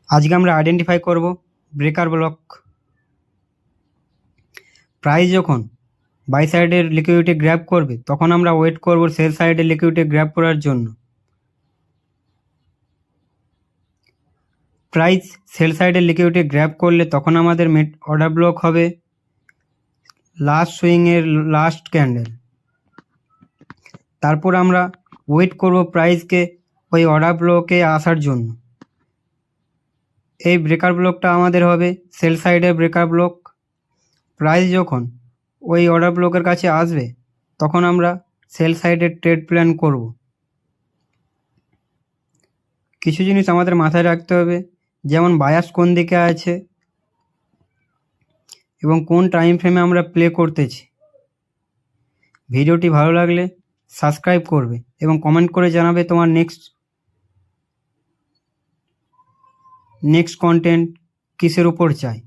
আজকে আমরা আইডেন্টিফাই করব ব্রেকার ব্লক। প্রাইস যখন বাই সাইডের লিকুইডিটি গ্র্যাব করবে তখন আমরা ওয়েট করব সেল সাইডের লিকুইডিটি গ্র্যাব করার জন্য। প্রাইস সেল সাইডের লিকুইডিটি গ্র্যাব করলে তখন আমাদের অর্ডার ব্লক হবে লাস্ট সুইংয়ের লাস্ট ক্যান্ডেল। তারপর আমরা ওয়েট করব প্রাইসকে ওই অর্ডার ব্লকে আসার জন্য। এই ব্রেকার ব্লকটা আমাদের হবে সেল সাইডের ব্রেকার ব্লক। প্রাইস যখন ওই অর্ডার ব্লকের কাছে আসবে তখন আমরা সেল সাইডের ট্রেড প্ল্যান করব। কিছু জিনিস আমাদের মাথায় রাখতে হবে, যেমন বায়াস কোন দিকে আছে এবং কোন টাইম ফ্রেমে আমরা প্লে করতেছি। ভিডিওটি ভালো লাগলে সাবস্ক্রাইব করবে এবং কমেন্ট করে জানাবে তোমার নেক্সট কন্টেন্ট কিসের উপর চাই।